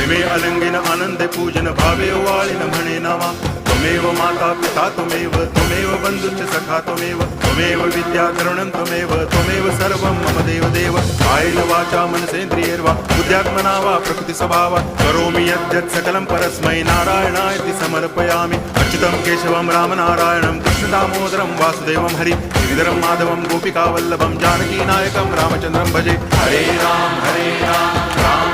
प्रेमे अलंगिन आनंदे पूजन भावे वाळिन म्हणे नावा त्वमेव माता पिता त्वमेव बंधुश्च सखा त्वमेव विद्या करुणं त्वमेव सर्वं मम देव कायेन वाचा मनसेन्द्रियैर्वा बुद्ध्यात्मना वा प्रकृति स्वभावात् करोमि यद्यत् सकलं परस्मै नारायणायति समर्पयामि अच्युतं केशवं रामनारायणं कृष्णदामोदरं वासुदेवं हरि गिरिधरं माधवं गोपिकावल्लभं जानकीनायकं रामचन्द्रं भजे हरे राम राम